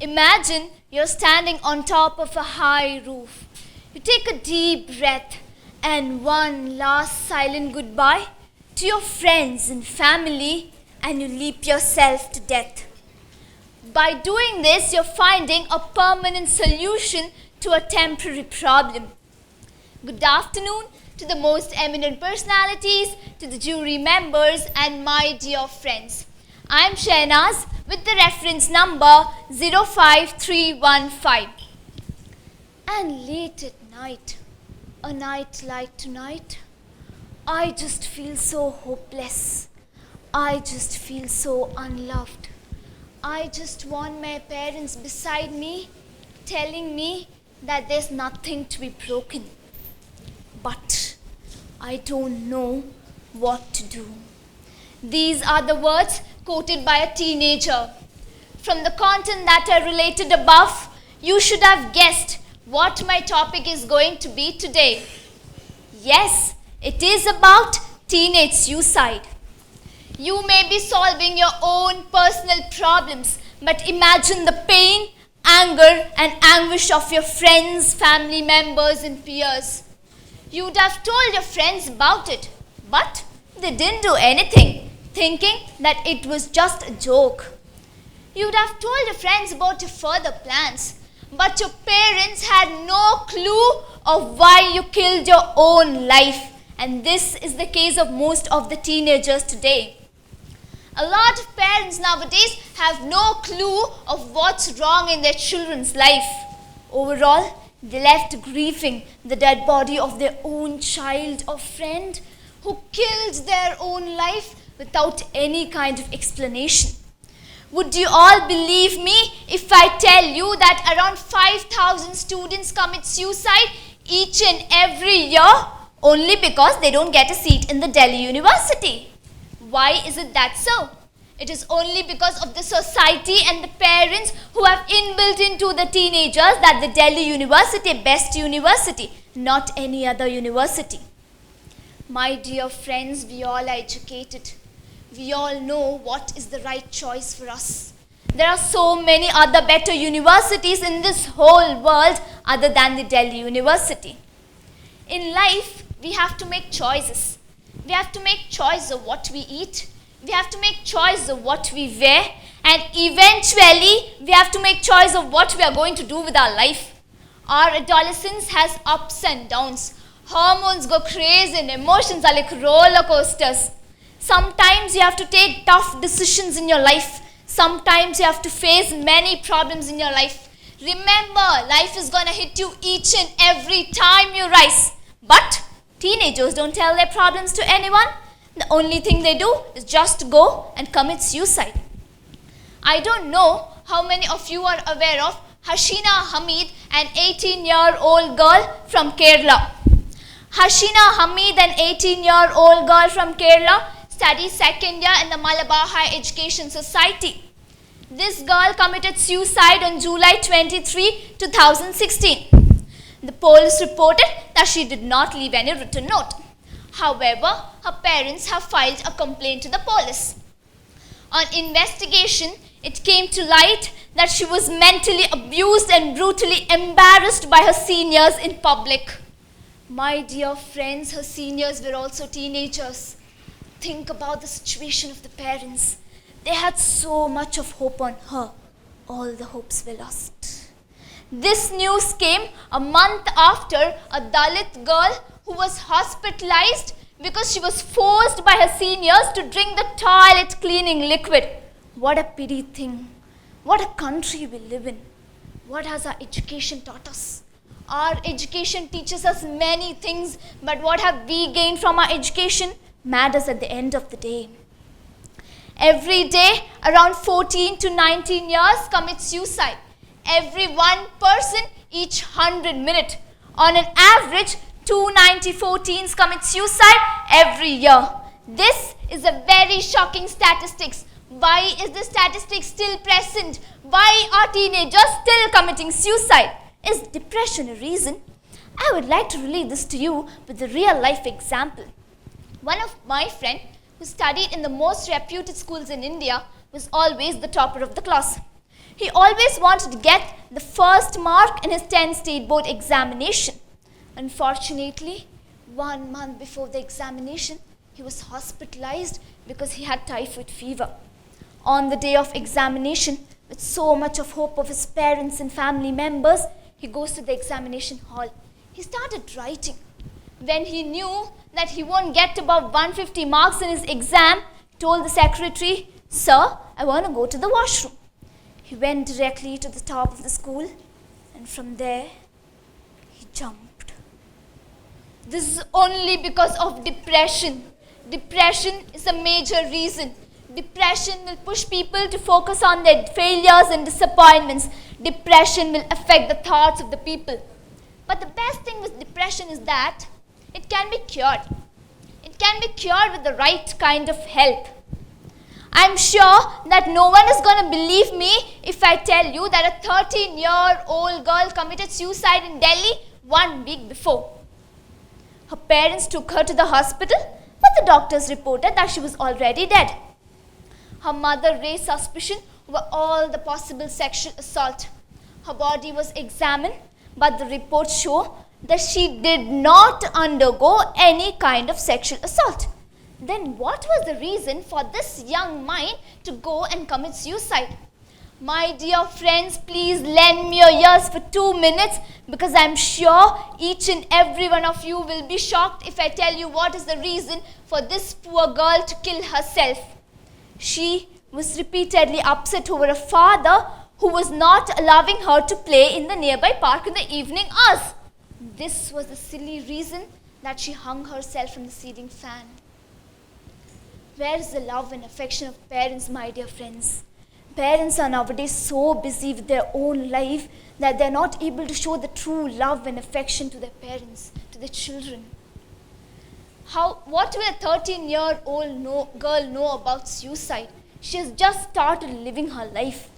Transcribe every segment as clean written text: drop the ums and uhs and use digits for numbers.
Imagine you're standing on top of a high roof. You take a deep breath and one last silent goodbye to your friends and family, and you leap yourself to death. By doing this, you're finding a permanent solution to a temporary problem. Good afternoon to the most eminent personalities, to the jury members, and my dear friends. I'm Shahanaz with the reference number 05315. And late at night, a night like tonight, I just feel so hopeless. I just feel so unloved. I just want my parents beside me, telling me that there's nothing to be broken. But I don't know what to do. These are the words quoted by a teenager. From the content that I related above, you should have guessed what my topic is going to be today. Yes, it is about teenage suicide. You may be solving your own personal problems, but imagine the pain, anger, and anguish of your friends, family members, and peers. You'd have told your friends about it, but they didn't do anything, thinking that it was just a joke. You'd have told your friends about your further plans, but your parents had no clue of why you killed your own life. And this is the case of most of the teenagers today. A lot of parents nowadays have no clue of what's wrong in their children's life. Overall, they left grieving the dead body of their own child or friend who killed their own life without any kind of explanation. Would you all believe me if I tell you that around 5,000 students commit suicide each and every year only because they don't get a seat in the Delhi University? Why is it that so? It is only because of the society and the parents who have inbuilt into the teenagers that the Delhi University, best university, not any other university. My dear friends, we all are educated. We all know what is the right choice for us. There are so many other better universities in this whole world other than the Delhi University. In life, we have to make choices. We have to make choice of what we eat. We have to make choice of what we wear. And eventually, we have to make choice of what we are going to do with our life. Our adolescence has ups and downs. Hormones go crazy and emotions are like roller coasters. Sometimes you have to take tough decisions in your life. Sometimes you have to face many problems in your life. Remember, life is going to hit you each and every time you rise. But teenagers don't tell their problems to anyone. The only thing they do is just go and commit suicide. I don't know how many of you are aware of Hashina Hamid, an 18-year-old girl from Kerala. Hashina Hamid, an 18-year-old girl from Kerala, studies second year in the Malabar Higher Education Society. This girl committed suicide on July 23, 2016. The police reported that she did not leave any written note. However, her parents have filed a complaint to the police. On investigation, it came to light that she was mentally abused and brutally embarrassed by her seniors in public. My dear friends, her seniors were also teenagers. Think about the situation of the parents. They had so much of hope on her. All the hopes were lost. This news came a month after a Dalit girl who was hospitalized because she was forced by her seniors to drink the toilet cleaning liquid. What a pity thing. What a country we live in. What has our education taught us? Our education teaches us many things, but what have we gained from our education matters at the end of the day. Every day, around 14 to 19 years commit suicide. Every one person each 100 minutes. On an average, 294 teens commit suicide every year. This is a very shocking statistics. Why is the statistic still present? Why are teenagers still committing suicide? Is depression a reason? I would like to relate this to you with a real life example. One of my friends who studied in the most reputed schools in India was always the topper of the class. He always wanted to get the first mark in his 10th state board examination. Unfortunately, 1 month before the examination, he was hospitalized because he had typhoid fever. On the day of examination, with so much of hope of his parents and family members, he goes to the examination hall. He started writing. When he knew that he won't get above 150 marks in his exam, he told the secretary, "Sir, I want to go to the washroom." He went directly to the top of the school, and from there, he jumped. This is only because of depression. Depression is a major reason. Depression will push people to focus on their failures and disappointments. Depression will affect the thoughts of the people. But the best thing with depression is that it can be cured. It can be cured with the right kind of help. I'm sure that no one is going to believe me if I tell you that a 13-year-old girl committed suicide in Delhi 1 week before. Her parents took her to the hospital, but the doctors reported that she was already dead. Her mother raised suspicion over all the possible sexual assault. Her body was examined, but the reports show that she did not undergo any kind of sexual assault. Then what was the reason for this young mind to go and commit suicide? My dear friends, please lend me your ears for 2 minutes, because I'm sure each and every one of you will be shocked if I tell you what is the reason for this poor girl to kill herself. She was repeatedly upset over a father who was not allowing her to play in the nearby park in the evening hours. This was the silly reason that she hung herself from the ceiling fan. Where is the love and affection of parents, my dear friends? Parents are nowadays so busy with their own life that they are not able to show the true love and affection to their parents, to their children. What will a 13-year-old girl know about suicide? She has just started living her life.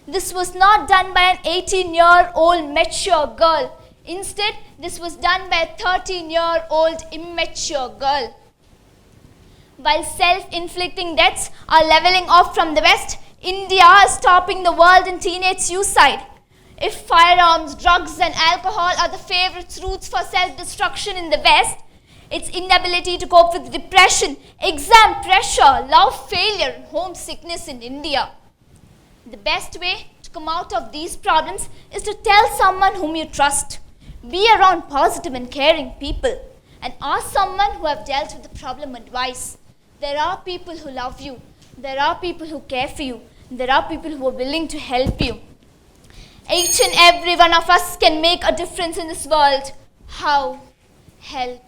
This was not done by an 18-year-old mature girl. Instead, this was done by a 13-year-old immature girl. While self-inflicting deaths are leveling off from the West, India is topping the world in teenage suicide. If firearms, drugs and alcohol are the favorite routes for self-destruction in the West, its inability to cope with depression, exam pressure, love failure and homesickness in India. The best way to come out of these problems is to tell someone whom you trust. Be around positive and caring people and ask someone who have dealt with the problem advice. There are people who love you. There are people who care for you. There are people who are willing to help you. Each and every one of us can make a difference in this world. How? Help.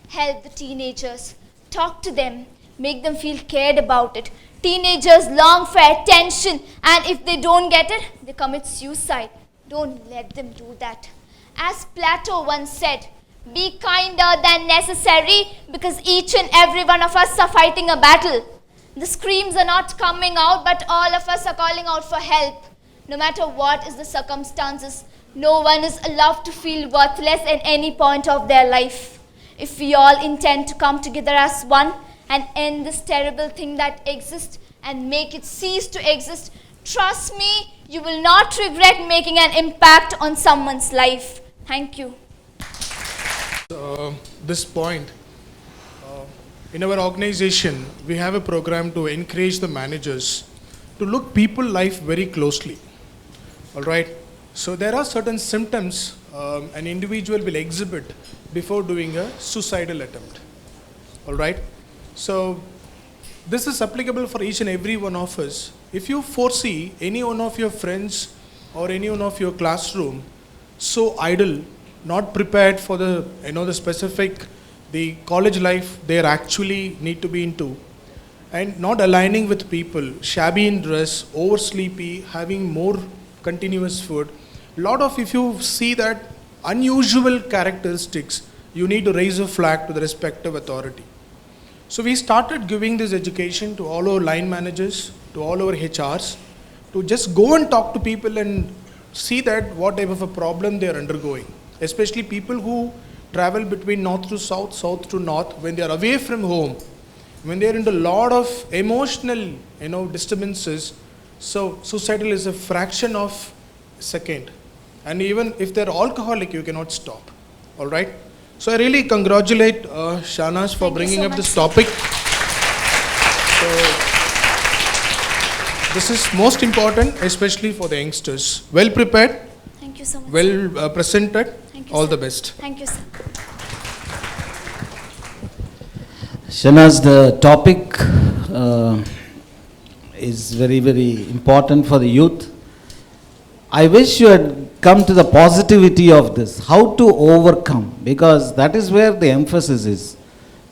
Help the teenagers. Talk to them. Make them feel cared about it. Teenagers long for attention, and if they don't get it, they commit suicide. Don't let them do that. As Plato once said, be kinder than necessary, because each and every one of us are fighting a battle. The screams are not coming out, but all of us are calling out for help. No matter what is the circumstances, no one is allowed to feel worthless at any point of their life. If we all intend to come together as one and end this terrible thing that exists and make it cease to exist, trust me, you will not regret making an impact on someone's life. Thank you. This point, in our organization, we have a program to encourage the managers to look people life very closely. All right. So there are certain symptoms an individual will exhibit before doing a suicidal attempt. All right. So this is applicable for each and every one of us. If you foresee any one of your friends or any one of your classroom so idle, not prepared for the specific the college life they actually need to be into, and not aligning with people, shabby in dress, oversleepy, having more continuous food, if you see that unusual characteristics, you need to raise a flag to the respective authority. So we started giving this education to all our line managers, to all our HRs, to just go and talk to people and see that what type of a problem they are undergoing, especially people who travel between north to south, south to north, when they are away from home, when they are into a lot of emotional disturbances, So suicidal is a fraction of a second. And even if they're alcoholic, you cannot stop. All right? So I really congratulate Shahanaz for Thank you bringing so up much, this sir. topic. So this is most important, especially for the youngsters. Well prepared, Thank you so much. well presented. Thank you, All sir. the best. Thank you, sir. Shahanaz, the topic is very, very important for the youth. I wish you had come to the positivity of this, how to overcome, because that is where the emphasis is.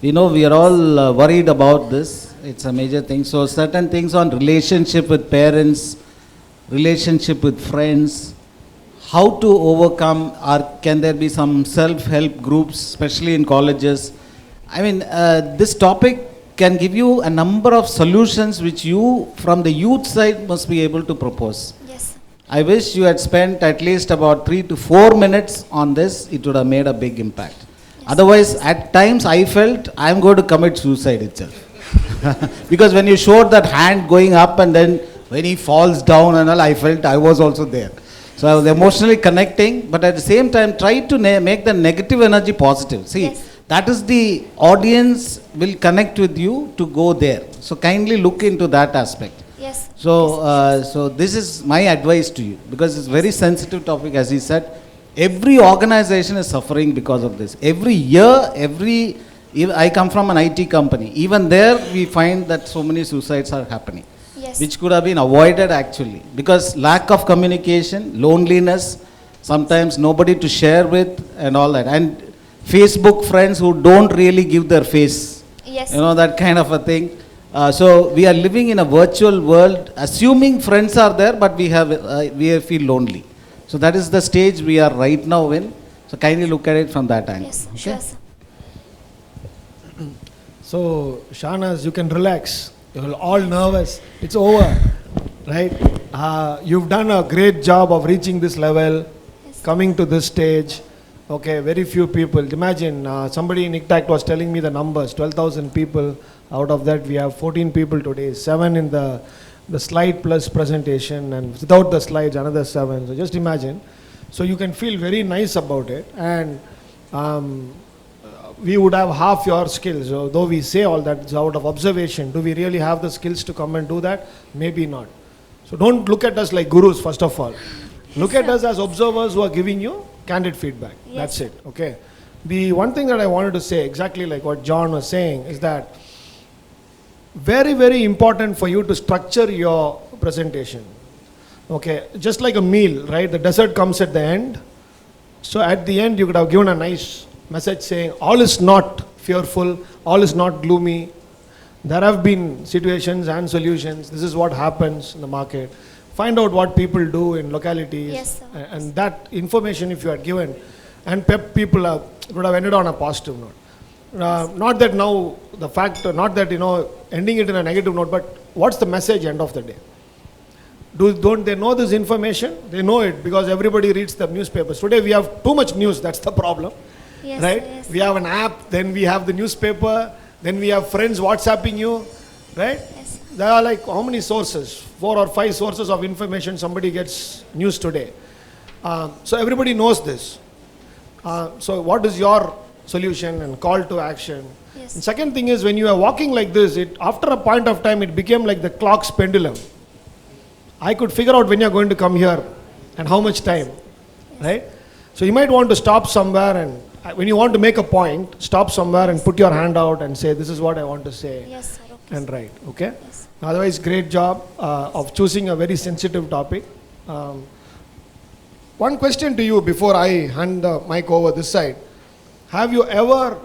We know we are all worried about this. It's a major thing. So certain things on relationship with parents, relationship with friends, how to overcome, or can there be some self-help groups, especially in colleges? I mean, this topic can give you a number of solutions which you, from the youth side, must be able to propose. Yes, sir. I wish you had spent at least about 3 to 4 minutes on this. It would have made a big impact. Yes. Otherwise, at times I felt I am going to commit suicide itself. Because when you showed that hand going up and then when he falls down and all, I felt I was also there. So I was emotionally connecting, but at the same time try to make the negative energy positive. See, Yes. that is the audience will connect with you to go there. So kindly look into that aspect. Yes. So, so this is my advice to you, because it's very sensitive topic, as he said. Every organization is suffering because of this. Every year, I come from an IT company. Even there, we find that so many suicides are happening, Yes. which could have been avoided actually, because lack of communication, loneliness, sometimes nobody to share with, and all that, and Facebook friends who don't really give their face. Yes. You know, that kind of a thing. So we are living in a virtual world, assuming friends are there, but we feel lonely. So that is the stage we are right now in. So kindly look at it from that angle. Yes, Okay? sure, sir. So, Shahanaz, you can relax. You're all nervous. It's over, right? You've done a great job of reaching this level, Yes. coming to this stage. Okay, very few people. Imagine somebody in ICTACT was telling me the numbers, 12,000 people. Out of that, we have 14 people today, 7 in the slide plus presentation, and without the slides, another 7. So just imagine. So you can feel very nice about it. And we would have half your skills. So though we say all that, it's out of observation. Do we really have the skills to come and do that? Maybe not. So don't look at us like gurus, first of all. Look at sir. us as observers who are giving you candid feedback. Yes, That's sir. it. Okay. The one thing that I wanted to say, exactly like what John was saying, is that very, very important for you to structure your presentation. Okay. Just like a meal, right? The dessert comes at the end. So at the end, you could have given a nice message saying, all is not fearful, all is not gloomy. There have been situations and solutions. This is what happens in the market. Find out what people do in localities. Yes, sir. And that information, if you had given, and people would have ended on a positive note. Not that now, the fact, not that, ending it in a negative note, but what's the message end of the day? Don't they know this information? They know it because everybody reads the newspapers. Today we have too much news, that's the problem. Yes, Right? yes. We have an app, then we have the newspaper, then we have friends WhatsApping you, right? Yes. There are like how many sources? 4 or 5 sources of information somebody gets news today. So everybody knows this. So what is your solution and call to action? Yes. And second thing is when you are walking like this, after a point of time it became like the clock's pendulum. I could figure out when you're going to come here and how much time, right? So you might want to stop somewhere, and when you want to make a point, stop somewhere and put your hand out and say, this is what I want to say, Yes, sir. Okay. and write, okay? Yes. Otherwise, great job of choosing a very sensitive topic. One question to you before I hand the mic over this side. Have you ever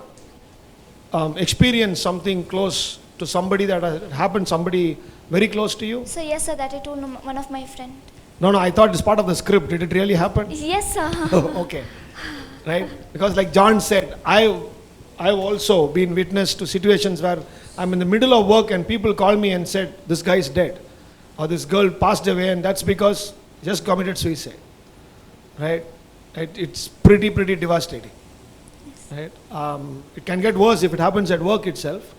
experienced something close to somebody that happened, somebody very close to you? So yes, sir, that I told one of my friend. No, I thought it's part of the script. Did it really happen? Yes, sir. Oh, okay. Right? Because like John said, I've also been witness to situations where I'm in the middle of work and people call me and said, this guy's dead. Or this girl passed away, and that's because just committed suicide. Right? It's pretty devastating. Right? It can get worse if it happens at work itself.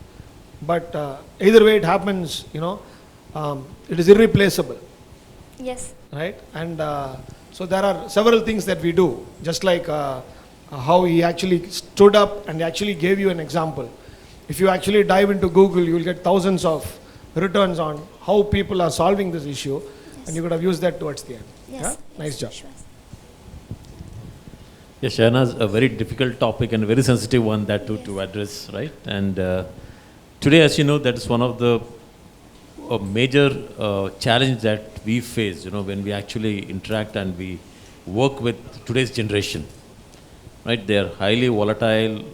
But either way it happens, it is irreplaceable. Yes. right? And so there are several things that we do, just like how he actually stood up and actually gave you an example. If you actually dive into Google, you will get thousands of returns on how people are solving this issue, and you could have used that towards the end. Yes. Yeah? Nice job. Sure. Yes, Shahanaz, a very difficult topic and a very sensitive one that to Yes. address, right? And today, as you know, that is one of the major challenge that we face, when we actually interact and we work with today's generation, right? They are highly volatile,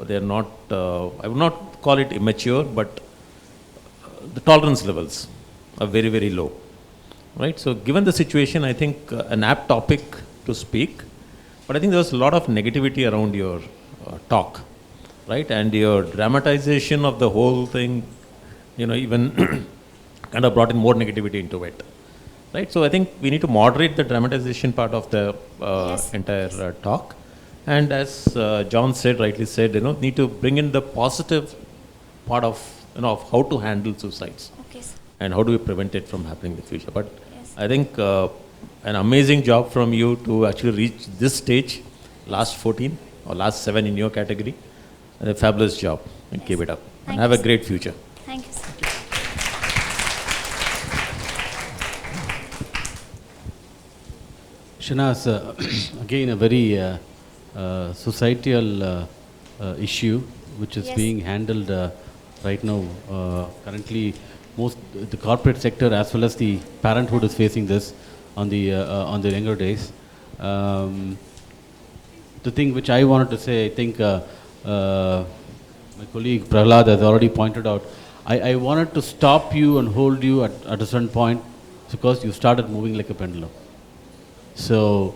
they are not, I would not call it immature, but the tolerance levels are very, very low, right? So given the situation, I think an apt topic to speak, but I think there was a lot of negativity around your talk, right? And your dramatization of the whole thing, even kind of brought in more negativity into it, right? So I think we need to moderate the dramatization part of the Yes. entire talk. And as John said, rightly said, need to bring in the positive part of, of how to handle suicides Okay, sir. and how do we prevent it from happening in the future. But Yes. I think an amazing job from you to actually reach this stage, last 14 or last 7 in your category. And a fabulous job, and Yes. keep it up. Thank And have you, a sir. great future. Thank you, sir. Shahanaz, again a very societal issue which is Yes. being handled right now. Currently, most the corporate sector as well as the parenthood is facing this on the younger days. The thing which I wanted to say, I think my colleague Prahlad has already pointed out. I wanted to stop you and hold you at a certain point because you started moving like a pendulum. So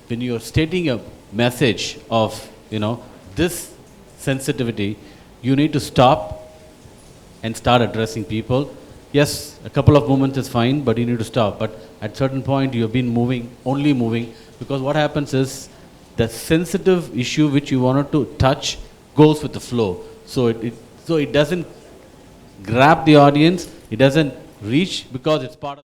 when you're stating a message of, this sensitivity, you need to stop and start addressing people. Yes, a couple of moments is fine, but you need to stop. But at certain point, you have been moving, only moving, because what happens is the sensitive issue which you wanted to touch goes with the flow. So it doesn't grab the audience, it doesn't reach because it's part of